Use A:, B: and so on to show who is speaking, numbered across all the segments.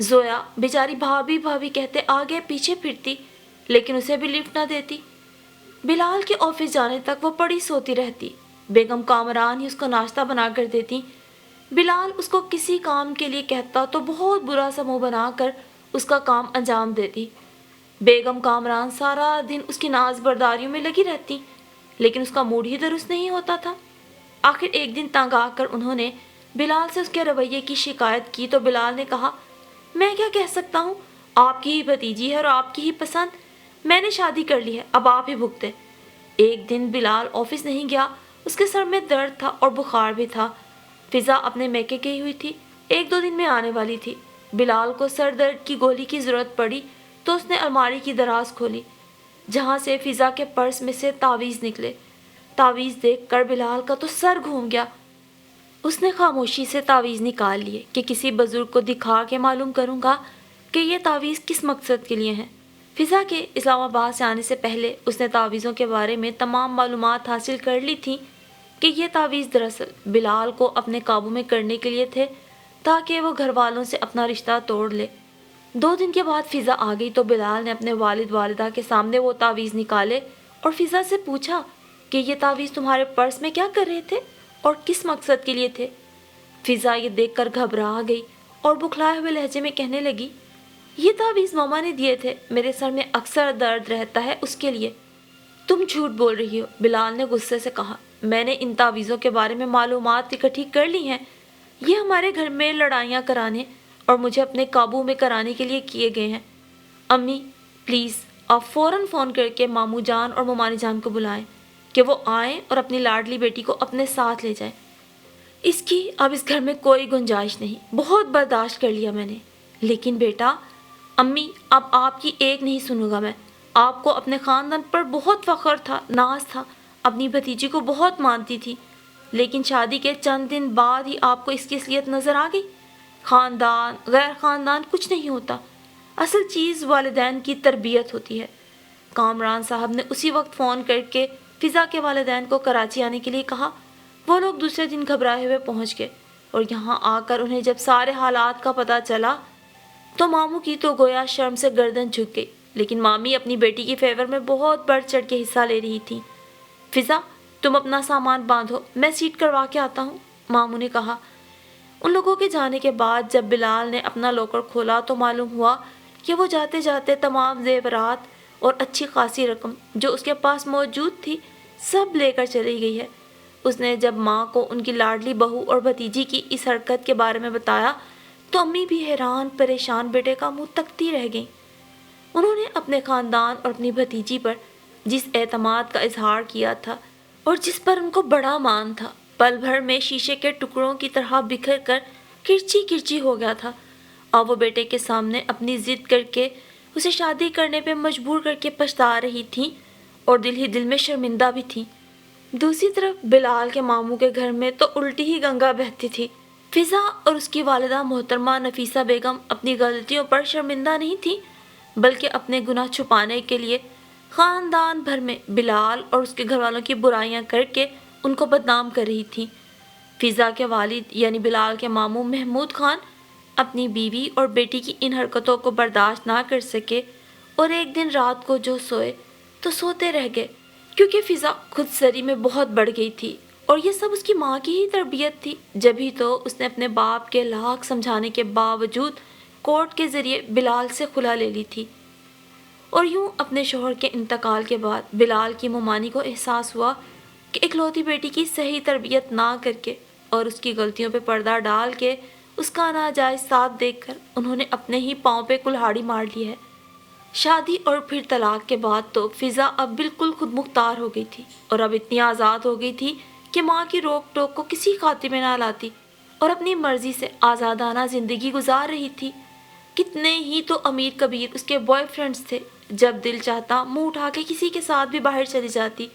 A: زویا بیچاری بھابھی بھابھی کہتے آگے پیچھے پھرتی لیکن اسے بھی لفٹ نہ دیتی۔ بلال کے آفس جانے تک وہ پڑی سوتی رہتی۔ بیگم کامران ہی اس کو ناشتہ بنا کر دیتی۔ بلال اس کو کسی کام کے لیے کہتا تو بہت برا سا منہ بنا کر اس کا کام انجام دیتی۔ بیگم کامران سارا دن اس کی ناز برداریوں میں لگی رہتی لیکن اس کا موڈ ہی درست نہیں ہوتا تھا۔ آخر ایک دن تنگ آ کر انہوں نے بلال سے اس کے رویے کی شکایت کی تو بلال نے کہا، میں کیا کہہ سکتا ہوں، آپ کی ہی بھتیجی ہے اور آپ کی ہی پسند، میں نے شادی کر لی ہے، اب آپ ہی بھگتے۔ ایک دن بلال آفس نہیں گیا، اس کے سر میں درد تھا اور بخار بھی تھا۔ فضا اپنے میکے گئی ہوئی تھی، 1-2 دن میں آنے والی تھی۔ بلال کو سر درد کی گولی کی ضرورت پڑی تو اس نے الماری کی دراز کھولی جہاں سے فضا کے پرس میں سے تعویذ نکلے۔ تعویذ دیکھ کر بلال کا تو سر گھوم گیا۔ اس نے خاموشی سے تعویذ نکال لیے کہ کسی بزرگ کو دکھا کے معلوم کروں گا کہ یہ تعویذ کس مقصد کے لیے ہیں۔ فضا کے اسلام آباد سے آنے سے پہلے اس نے تعویذوں کے بارے میں تمام معلومات حاصل کر لی تھی کہ یہ تعویذ دراصل بلال کو اپنے قابو میں کرنے کے لیے تھے تاکہ وہ گھر والوں سے اپنا رشتہ توڑ لے۔ 2 دن کے بعد فضا آ گئی تو بلال نے اپنے والد والدہ کے سامنے وہ تعویذ نکالے اور فضا سے پوچھا کہ یہ تعویذ تمہارے پرس میں کیا کر رہے تھے اور کس مقصد کے لیے تھے؟ فضا یہ دیکھ کر گھبرا گئی اور بکھلائے ہوئے لہجے میں کہنے لگی، یہ تعویذ ماما نے دیے تھے، میرے سر میں اکثر درد رہتا ہے اس کے لیے۔ تم جھوٹ بول رہی ہو، بلال نے غصے سے کہا، میں نے ان تعویذوں کے بارے میں معلومات اکٹھی کر لی ہیں، یہ ہمارے گھر میں لڑائیاں کرانے اور مجھے اپنے قابو میں کرانے کے لیے کیے گئے ہیں۔ امی پلیز آپ فوراً فون کر کے ماموں جان اور ممانی جان کو بلائیں کہ وہ آئیں اور اپنی لاڈلی بیٹی کو اپنے ساتھ لے جائیں۔ اس کی اب اس گھر میں کوئی گنجائش نہیں، بہت برداشت کر لیا میں نے، لیکن بیٹا، امی اب آپ کی ایک نہیں سنوں گا میں، آپ کو اپنے خاندان پر بہت فخر تھا، ناز تھا، اپنی بھتیجی کو بہت مانتی تھی، لیکن شادی کے چند دن بعد ہی آپ کو اس کی اصلیت نظر آ گئی۔ خاندان غیر خاندان کچھ نہیں ہوتا، اصل چیز والدین کی تربیت ہوتی ہے۔ کامران صاحب نے اسی وقت فون کر کے فضا کے والدین کو کراچی آنے کے لیے کہا۔ وہ لوگ دوسرے دن گھبرائے ہوئے پہنچ گئے اور یہاں آ کر انہیں جب سارے حالات کا پتہ چلا تو ماموں کی تو گویا شرم سے گردن جھک گئی، لیکن مامی اپنی بیٹی کی فیور میں بہت بڑھ چڑھ کے حصہ لے رہی تھی۔ فضا تم اپنا سامان باندھو، میں سیٹ کروا کے آتا ہوں، ماموں نے کہا۔ ان لوگوں کے جانے کے بعد جب بلال نے اپنا لاکر کھولا تو معلوم ہوا کہ وہ جاتے جاتے تمام زیورات اور اچھی خاصی رقم جو اس کے پاس موجود تھی سب لے کر چلی گئی ہے۔ اس نے جب ماں کو ان کی لاڈلی بہو اور بھتیجی کی اس حرکت کے بارے میں بتایا تو امی بھی حیران پریشان بیٹے کا منہ تکتی رہ گئیں۔ انہوں نے اپنے خاندان اور اپنی بھتیجی پر جس اعتماد کا اظہار کیا تھا اور جس پر ان کو بڑا مان تھا، پل بھر میں شیشے کے ٹکڑوں کی طرح بکھر کر کرچی کرچی ہو گیا تھا، اور وہ بیٹے کے سامنے اپنی ضد کر کے اسے شادی کرنے پہ مجبور کر کے پچھتا رہی تھیں اور دل ہی دل میں شرمندہ بھی تھیں۔ دوسری طرف بلال کے ماموں کے گھر میں تو الٹی ہی گنگا بہتی تھی۔ فضا اور اس کی والدہ محترمہ نفیسہ بیگم اپنی غلطیوں پر شرمندہ نہیں تھی بلکہ اپنے گناہ چھپانے کے لیے خاندان بھر میں بلال اور اس کے گھر والوں کی برائیاں کر کے ان کو بدنام کر رہی تھیں۔ فضا کے والد یعنی بلال کے ماموں محمود خان اپنی بیوی اور بیٹی کی ان حرکتوں کو برداشت نہ کر سکے اور ایک دن رات کو جو سوئے تو سوتے رہ گئے، کیونکہ فضا خود سری میں بہت بڑھ گئی تھی اور یہ سب اس کی ماں کی ہی تربیت تھی۔ جبھی تو اس نے اپنے باپ کے لاکھ سمجھانے کے باوجود کورٹ کے ذریعے بلال سے خلا لے لی تھی، اور یوں اپنے شوہر کے انتقال کے بعد بلال کی ممانی کو احساس ہوا کہ اکلوتی بیٹی کی صحیح تربیت نہ کر کے اور اس کی غلطیوں پہ پردہ ڈال کے اس کا ناجائز ساتھ دیکھ کر انہوں نے اپنے ہی پاؤں پہ کلہاڑی مار لی ہے۔ شادی اور پھر طلاق کے بعد تو فضا اب بالکل خود مختار ہو گئی تھی اور اب اتنی آزاد ہو گئی تھی کہ ماں کی روک ٹوک کو کسی خاطر میں نہ لاتی اور اپنی مرضی سے آزادانہ زندگی گزار رہی تھی۔ کتنے ہی تو امیر کبیر اس کے بوائے فرینڈز تھے، جب دل چاہتا منہ اٹھا کے کسی کے ساتھ بھی باہر چلی جاتی۔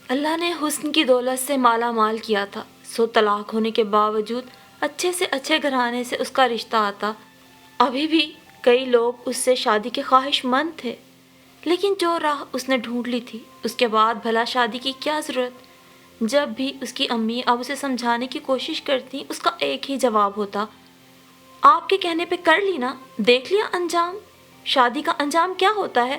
A: اللہ نے حسن کی دولت سے مالا مال کیا تھا، سو طلاق ہونے کے باوجود اچھے سے اچھے گھرانے سے اس کا رشتہ آتا۔ ابھی بھی کئی لوگ اس سے شادی کے خواہش مند تھے، لیکن جو راہ اس نے ڈھونڈ لی تھی اس کے بعد بھلا شادی کی کیا ضرورت؟ جب بھی اس کی امی اب اسے سمجھانے کی کوشش کرتی اس کا ایک ہی جواب ہوتا، آپ کے کہنے پہ کر لی نا، دیکھ لیا انجام، شادی کا انجام کیا ہوتا ہے۔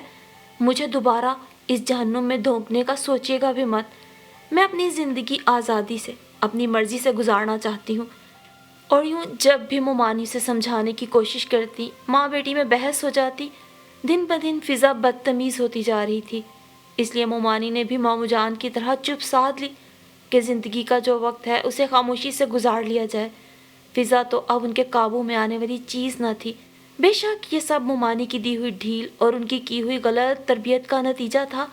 A: مجھے دوبارہ اس جہنم میں دھونکنے کا سوچیے گا بھی مت۔ میں اپنی زندگی آزادی سے، اپنی مرضی سے گزارنا چاہتی ہوں۔ اور یوں جب بھی مومانی سے سمجھانے کی کوشش کرتی، ماں بیٹی میں بحث ہو جاتی۔ دن بدن فضا بدتمیز ہوتی جا رہی تھی، اس لیے مومانی نے بھی مامو جان کی طرح چپ سادھ لی کہ زندگی کا جو وقت ہے اسے خاموشی سے گزار لیا جائے۔ فضا تو اب ان کے قابو میں آنے والی چیز نہ تھی۔ بے شک یہ سب مومانی کی دی ہوئی ڈھیل اور ان کی ہوئی غلط تربیت کا نتیجہ تھا،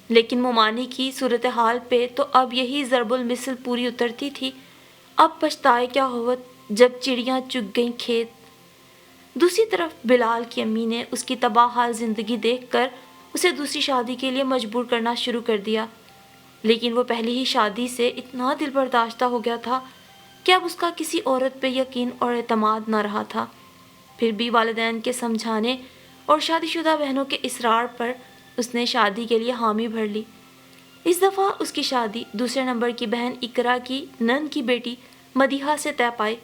A: لیکن مومانی کی صورتحال پہ تو اب یہی ضرب المثل پوری اترتی تھی۔ اب پچھتائے کیا ہوت جب چڑیاں چگ گئیں کھیت۔ دوسری طرف بلال کی امی نے اس کی تباہ حال زندگی دیکھ کر اسے دوسری شادی کے لیے مجبور کرنا شروع کر دیا، لیکن وہ پہلی ہی شادی سے اتنا دل برداشتہ ہو گیا تھا کہ اب اس کا کسی عورت پہ یقین اور اعتماد نہ رہا تھا۔ پھر بھی والدین کے سمجھانے اور شادی شدہ بہنوں کے اصرار پر اس نے شادی کے لیے حامی بھر لی۔ اس دفعہ اس کی شادی دوسرے نمبر کی بہن اقرا کی نند کی بیٹی مدیحہ سے طے پائی،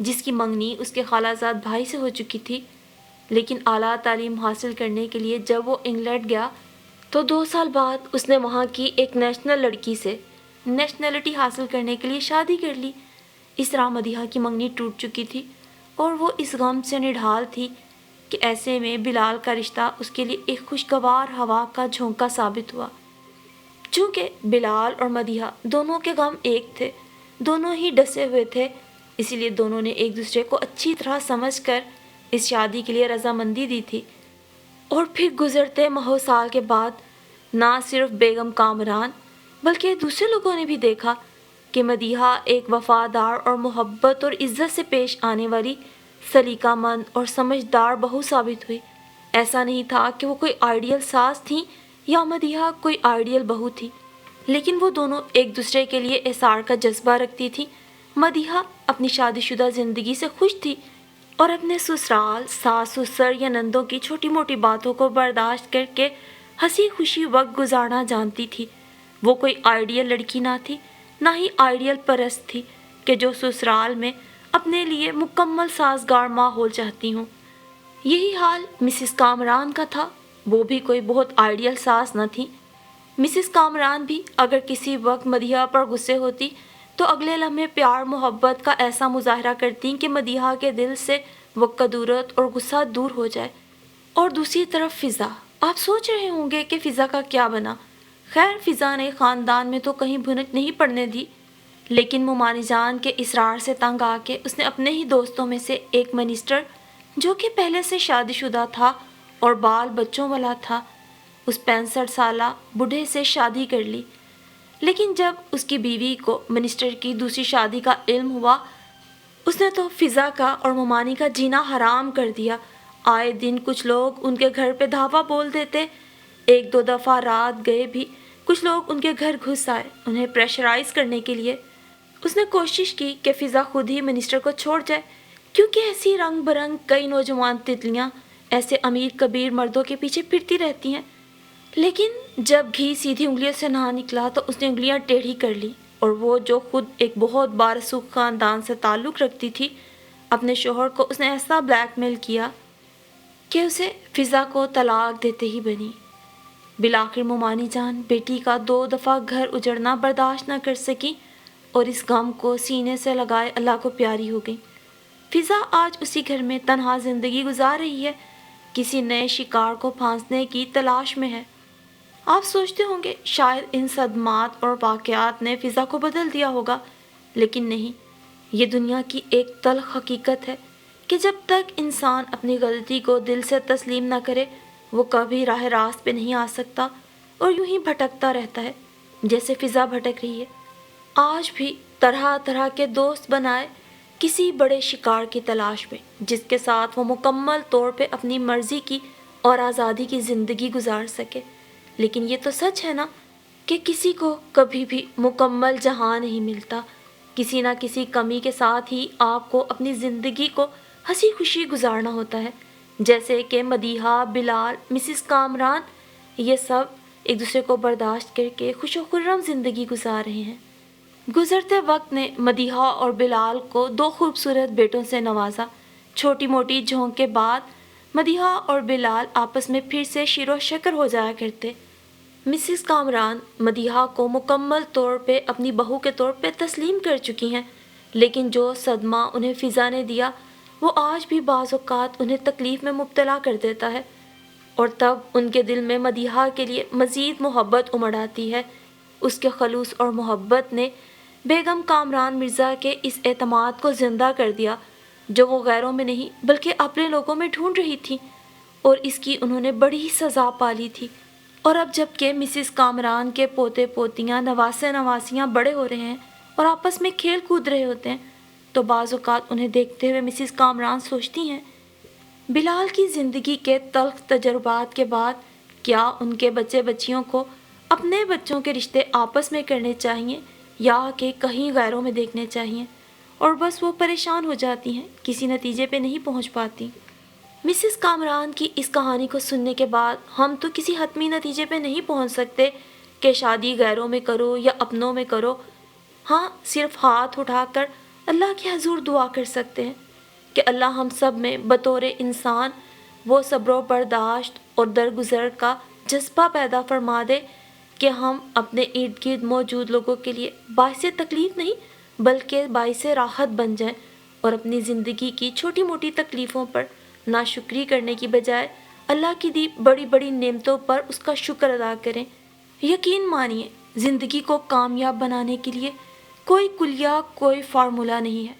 A: جس کی منگنی اس کے خالہ زاد بھائی سے ہو چکی تھی۔ لیکن اعلیٰ تعلیم حاصل کرنے کے لیے جب وہ انگلینڈ گیا تو 2 سال بعد اس نے وہاں کی ایک نیشنل لڑکی سے نیشنلٹی حاصل کرنے کے لیے شادی کر لی۔ اس طرح مدیحہ کی منگنی ٹوٹ چکی تھی اور وہ اس غم سے نڈھال تھی کہ ایسے میں بلال کا رشتہ اس کے لیے ایک خوشگوار ہوا کا جھونکا ثابت ہوا۔ چونکہ بلال اور مدیحہ دونوں کے غم ایک تھے، دونوں ہی ڈسے ہوئے تھے، اسی لیے دونوں نے ایک دوسرے کو اچھی طرح سمجھ کر اس شادی کے لیے رضامندی دی تھی۔ اور پھر گزرتے ماہ سال کے بعد نہ صرف بیگم کامران بلکہ دوسرے لوگوں نے بھی دیکھا کہ مدیحہ ایک وفادار اور محبت اور عزت سے پیش آنے والی سلیقہ مند اور سمجھدار بہو ثابت ہوئی۔ ایسا نہیں تھا کہ وہ کوئی آئیڈیل ساس تھیں یا مدیحہ کوئی آئیڈیل بہو تھی، لیکن وہ دونوں ایک دوسرے کے لیے احسار کا جذبہ رکھتی تھیں۔ مدیحہ اپنی شادی شدہ زندگی سے خوش تھی اور اپنے سسرال، ساس سسر یا نندوں کی چھوٹی موٹی باتوں کو برداشت کر کے ہنسی خوشی وقت گزارنا جانتی تھی۔ وہ کوئی آئیڈیل لڑکی نہ تھی، نہ ہی آئیڈیل پرست تھی کہ جو سسرال میں اپنے لیے مکمل سازگار ماحول چاہتی ہوں۔ یہی حال مسز کامران کا تھا، وہ بھی کوئی بہت آئیڈیل ساس نہ تھی۔ مسز کامران بھی اگر کسی وقت مدیحہ پر غصے ہوتی تو اگلے لمحے پیار محبت کا ایسا مظاہرہ کرتی کہ مدیحہ کے دل سے وہ کدورت اور غصہ دور ہو جائے۔ اور دوسری طرف فضا، آپ سوچ رہے ہوں گے کہ فضا کا کیا بنا؟ خیر، فضا نے خاندان میں تو کہیں بھنک نہیں پڑنے دی، لیکن مومانی جان کے اصرار سے تنگ آ کے اس نے اپنے ہی دوستوں میں سے ایک منسٹر جو کہ پہلے سے شادی شدہ تھا اور بال بچوں والا تھا، اس 65 سالہ بوڑھے سے شادی کر لی۔ لیکن جب اس کی بیوی کو منسٹر کی دوسری شادی کا علم ہوا، اس نے تو فضا کا اور مومانی کا جینا حرام کر دیا۔ آئے دن کچھ لوگ ان کے گھر پہ دھاوا بول دیتے، 1-2 دفعہ رات گئے بھی کچھ لوگ ان کے گھر گھس آئے انہیں پریشرائز کرنے کے لیے۔ اس نے کوشش کی کہ فضا خود ہی منسٹر کو چھوڑ جائے، کیونکہ ایسی رنگ برنگ کئی نوجوان تتلیاں ایسے امیر کبیر مردوں کے پیچھے پھرتی رہتی ہیں۔ لیکن جب گھی سیدھی انگلیوں سے نہ نکلا تو اس نے انگلیاں ٹیڑھی کر لی، اور وہ جو خود ایک بہت بارسوخ خاندان سے تعلق رکھتی تھی، اپنے شوہر کو اس نے ایسا بلیک میل کیا کہ اسے فضا کو طلاق دیتے ہی بنی۔ بالآخر مومانی جان بیٹی کا 2 دفعہ گھر اجڑنا برداشت نہ کر سکی اور اس غم کو سینے سے لگائے اللہ کو پیاری ہو گئی۔ فضا آج اسی گھر میں تنہا زندگی گزار رہی ہے، کسی نئے شکار کو پھانسنے کی تلاش میں ہے۔ آپ سوچتے ہوں گے شاید ان صدمات اور واقعات نے فضا کو بدل دیا ہوگا، لیکن نہیں، یہ دنیا کی ایک تلخ حقیقت ہے کہ جب تک انسان اپنی غلطی کو دل سے تسلیم نہ کرے وہ کبھی راہ راست پہ نہیں آ سکتا اور یوں ہی بھٹکتا رہتا ہے جیسے فضا بھٹک رہی ہے۔ آج بھی طرح طرح کے دوست بنائے کسی بڑے شکار کی تلاش میں جس کے ساتھ وہ مکمل طور پہ اپنی مرضی کی اور آزادی کی زندگی گزار سکے، لیکن یہ تو سچ ہے نا کہ کسی کو کبھی بھی مکمل جہاں نہیں ملتا، کسی نہ کسی کمی کے ساتھ ہی آپ کو اپنی زندگی کو ہنسی خوشی گزارنا ہوتا ہے، جیسے کہ مدیحہ، بلال، مسز کامران، یہ سب ایک دوسرے کو برداشت کر کے خوش و خرم زندگی گزار رہے ہیں۔ گزرتے وقت نے مدیحہ اور بلال کو 2 خوبصورت بیٹوں سے نوازا چھوٹی موٹی جھونک کے بعد مدیحہ اور بلال آپس میں پھر سے شیر و شکر ہو جایا کرتے۔ مسز کامران مدیحہ کو مکمل طور پہ اپنی بہو کے طور پہ تسلیم کر چکی ہیں، لیکن جو صدمہ انہیں فضا نے دیا وہ آج بھی بعض اوقات انہیں تکلیف میں مبتلا کر دیتا ہے، اور تب ان کے دل میں مدیحہ کے لیے مزید محبت امڑ آتی ہے۔ اس کے خلوص اور محبت نے بیگم کامران مرزا کے اس اعتماد کو زندہ کر دیا جو وہ غیروں میں نہیں بلکہ اپنے لوگوں میں ڈھونڈ رہی تھی، اور اس کی انہوں نے بڑی سزا پالی تھی۔ اور اب جب کہ مسز کامران کے پوتے پوتیاں نواسے نواسیاں بڑے ہو رہے ہیں اور آپس میں کھیل کود رہے ہوتے ہیں، تو بعض اوقات انہیں دیکھتے ہوئے مسز کامران سوچتی ہیں بلال کی زندگی کے تلخ تجربات کے بعد کیا ان کے بچے بچیوں کو اپنے بچوں کے رشتے آپس میں کرنے چاہیے یا کہ کہیں غیروں میں دیکھنے چاہیے، اور بس وہ پریشان ہو جاتی ہیں، کسی نتیجے پہ نہیں پہنچ پاتی۔ مسز کامران کی اس کہانی کو سننے کے بعد ہم تو کسی حتمی نتیجے پہ نہیں پہنچ سکتے کہ شادی غیروں میں کرو یا اپنوں میں کرو، ہاں صرف ہاتھ اٹھا کر اللہ کے حضور دعا کر سکتے ہیں کہ اللہ ہم سب میں بطور انسان وہ صبر و برداشت اور درگزر کا جذبہ پیدا فرما دے کہ ہم اپنے ارد گرد موجود لوگوں کے لیے باعث تکلیف نہیں بلکہ باعث راحت بن جائیں، اور اپنی زندگی کی چھوٹی موٹی تکلیفوں پر ناشکری کرنے کی بجائے اللہ کی دی بڑی بڑی نعمتوں پر اس کا شکر ادا کریں۔ یقین مانیے زندگی کو کامیاب بنانے کے لیے کوئی کلیہ کوئی فارمولہ نہیں ہے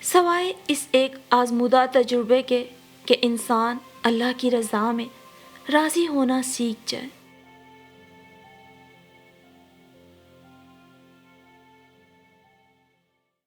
A: سوائے اس ایک آزمودہ تجربے کے کہ انسان اللہ کی رضا میں راضی ہونا سیکھ جائے۔